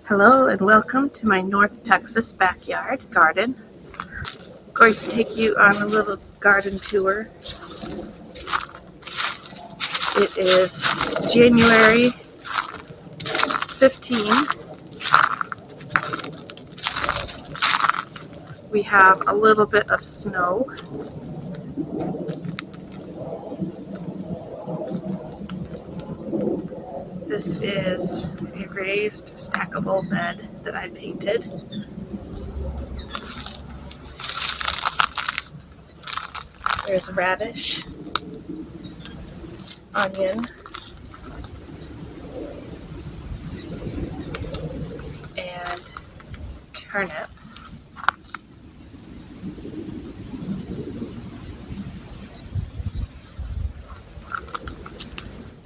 Hello and welcome to my North Texas backyard garden. I'm going to take you on a little garden tour. It is January 15. We have a little bit of snow. This is a raised stackable bed that I painted. There's radish, onion, and turnip.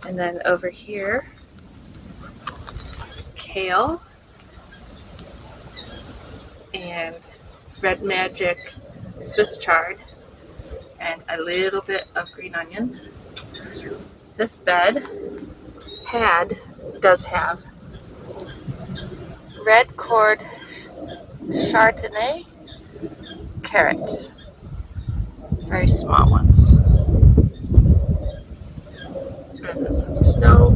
And then over here, kale and red magic Swiss chard and a little bit of green onion. This bed does have red cord Chardonnay carrots, very small ones, and there's some snow.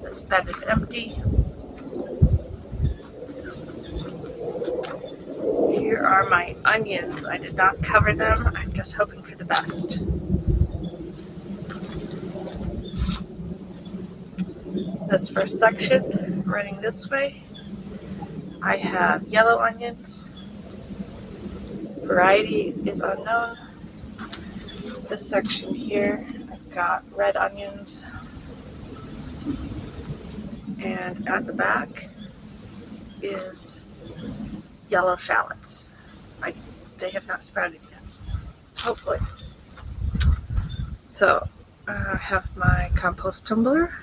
This bed is empty. Here are my onions. I did not cover them. I'm just hoping for the best. This first section, running this way, I have yellow onions. Variety is unknown. This section here, I've got red onions. And at the back is yellow shallots. They have not sprouted yet, hopefully. So I have my compost tumbler.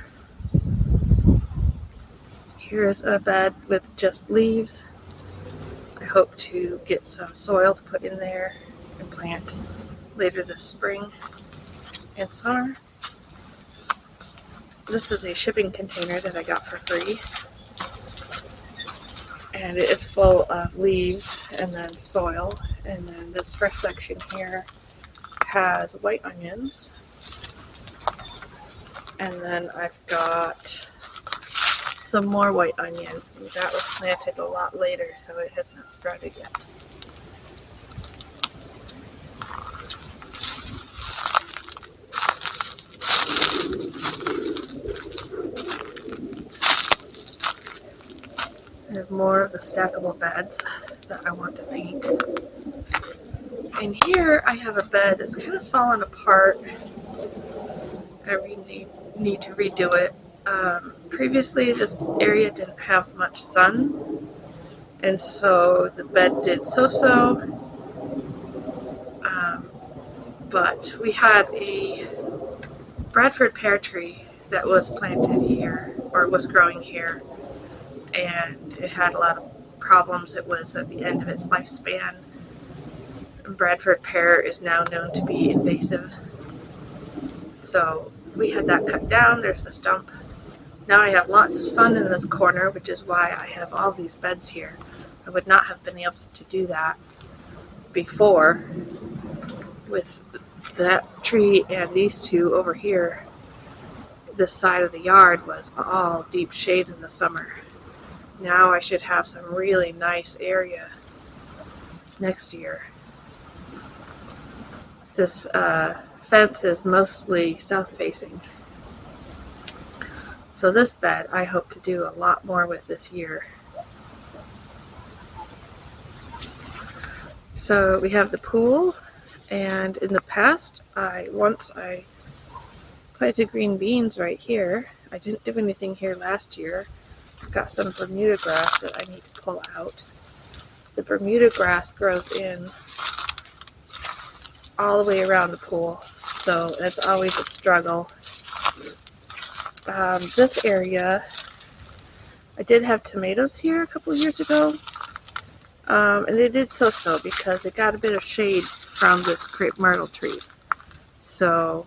Here's a bed with just leaves. I hope to get some soil to put in there and plant later this spring and summer. This is a shipping container that I got for free. And it is full of leaves and then soil. And then this first section here has white onions. And then I've got some more white onion. That was planted a lot later, so it has not sprouted yet. I have more of the stackable beds that I want to paint. And here I have a bed that's kind of fallen apart. I really need to redo it. Previously this area didn't have much sun, and so the bed did so-so. But we had a Bradford pear tree that was planted here, or was growing here, and it had a lot of problems. It was at the end of its lifespan. Bradford pear is now known to be invasive. So we had that cut down. There's the stump. Now I have lots of sun in this corner, which is why I have all these beds here. I would not have been able to do that before with that tree and these two over here. This side of the yard was all deep shade in the summer. Now I should have some really nice area next year. This fence is mostly south facing. So this bed I hope to do a lot more with this year. So we have the pool, and in the past I planted green beans right here. I didn't do anything here last year. I've got some Bermuda grass that I need to pull out. The Bermuda grass grows in all the way around the pool, so that's always a struggle. This area, I did have tomatoes here a couple years ago, and they did so-so because it got a bit of shade from this crepe myrtle tree. So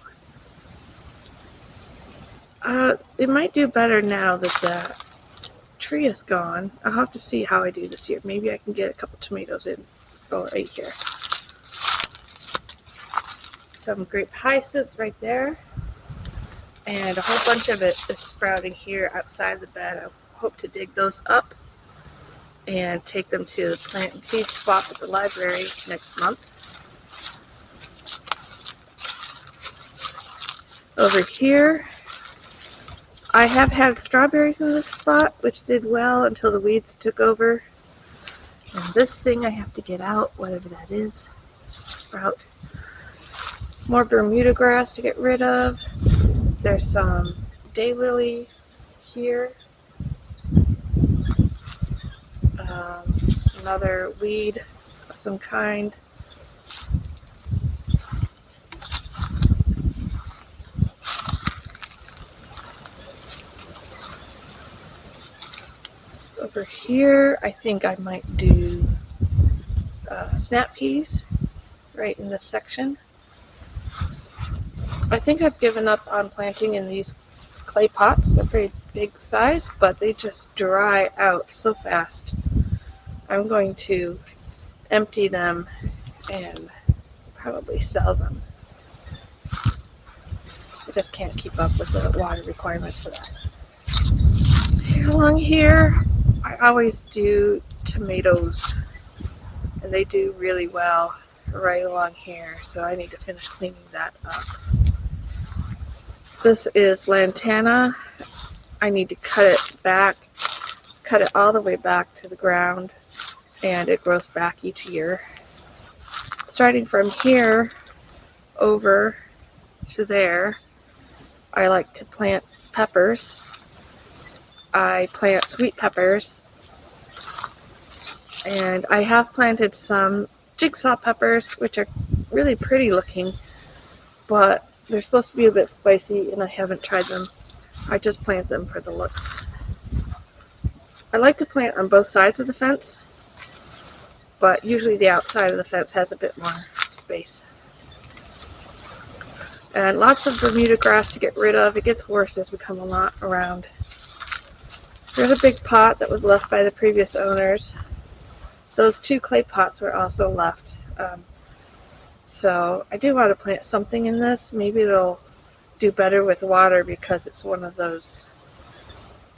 it might do better now that the tree is gone. I'll have to see how I do this year. Maybe I can get a couple tomatoes in. Oh, right here. Some grape hyacinths right there. And a whole bunch of it is sprouting here outside the bed. I hope to dig those up and take them to the plant and seed swap at the library next month. Over here, I have had strawberries in this spot, which did well until the weeds took over. And this thing I have to get out, whatever that is, sprout. More Bermuda grass to get rid of. There's some daylily here. Another weed of some kind. Over here, I think I might do snap peas right in this section. I think I've given up on planting in these clay pots. They're pretty big size, but they just dry out so fast. I'm going to empty them and probably sell them. I just can't keep up with the water requirements for that. Here along here, I always do tomatoes, and they do really well right along here, so I need to finish cleaning that up. This is lantana. I need to cut it back, cut it all the way back to the ground, and it grows back each year. Starting from here over to there, I like to plant peppers. I plant sweet peppers, and I have planted some jigsaw peppers, which are really pretty looking, but they're supposed to be a bit spicy, and I haven't tried them. I just plant them for the looks. I like to plant on both sides of the fence, but usually the outside of the fence has a bit more space. And lots of Bermuda grass to get rid of. It gets worse as we come around. There's a big pot that was left by the previous owners. Those two clay pots were also left. So I do want to plant something in this. Maybe it'll do better with water because it's one of those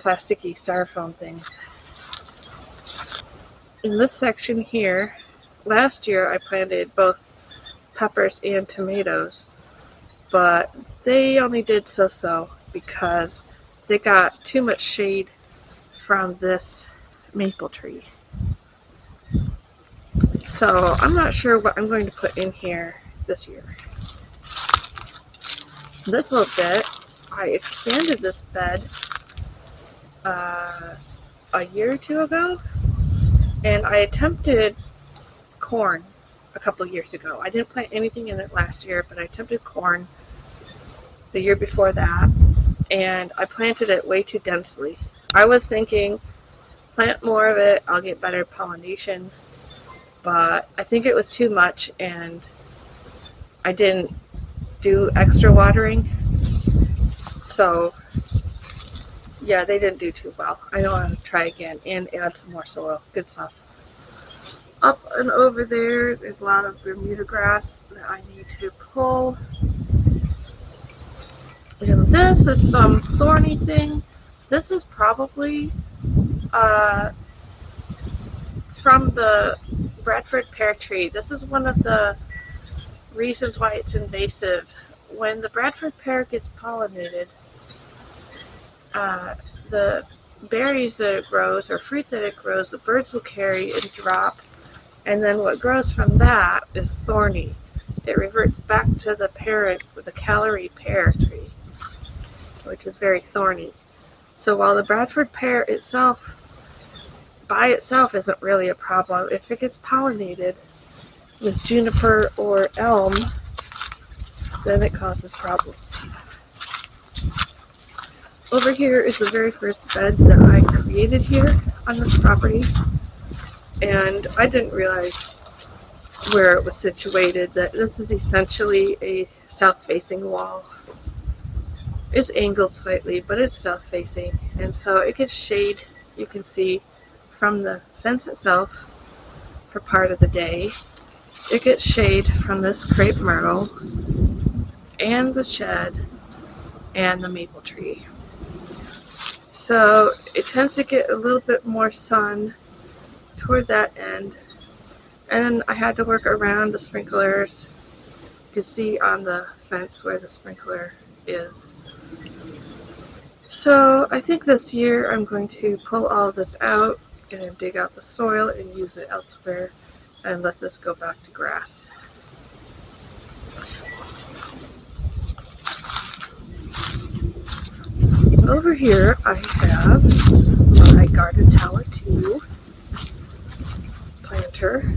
plasticky styrofoam things. In this section here, last year I planted both peppers and tomatoes, but they only did so-so because they got too much shade from this maple tree. So I'm not sure what I'm going to put in here this year. This little bit, I expanded this bed a year or two ago, and I attempted corn a couple years ago. I didn't plant anything in it last year, but I attempted corn the year before that, and I planted it way too densely. I was thinking, plant more of it, I'll get better pollination, but I think it was too much, and I didn't do extra watering, so yeah, they didn't do too well. I know I'll try again and add some more soil. Good stuff. Up and over there, there's a lot of Bermuda grass that I need to pull. And this is some thorny thing. This is probably from the Bradford pear tree. This is one of the reasons why it's invasive. When the Bradford pear gets pollinated, the berries that it grows, or fruit that it grows, the birds will carry and drop, and then what grows from that is thorny. It reverts back to the parent with the calorie pear tree, which is very thorny. So while the Bradford pear itself, by itself, isn't really a problem, if it gets pollinated with juniper or elm, then it causes problems. Over here is the very first bed that I created here on this property, and I didn't realize where it was situated, that this is essentially a south-facing wall. It's angled slightly, but it's south-facing, and so it gets shade you can see from the fence itself for part of the day. It gets shade from this crepe myrtle and the shed and the maple tree. So it tends to get a little bit more sun toward that end. And I had to work around the sprinklers. You can see on the fence where the sprinkler is. So I think this year I'm going to pull all this out and dig out the soil and use it elsewhere and let this go back to grass. Over here I have my Garden Tower 2 planter.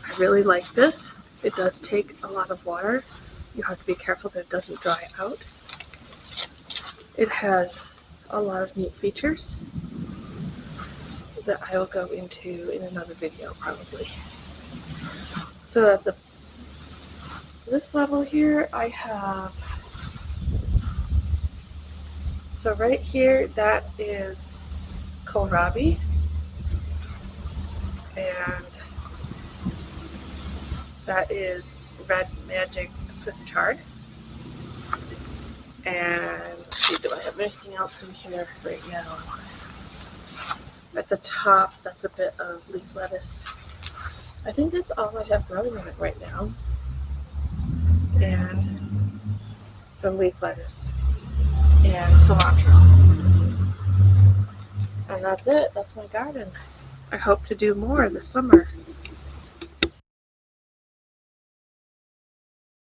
I really like this. It does take a lot of water. You have to be careful that it doesn't dry out. It has a lot of neat features that I will go into in another video probably. So at this level here I have, so right here that is kohlrabi, and that is red magic Swiss chard. And let's see, do I have anything else in here right now? At the top, that's a bit of leaf lettuce. I think that's all I have growing in it right now. And some leaf lettuce and cilantro. And that's it. That's my garden. I hope to do more this summer.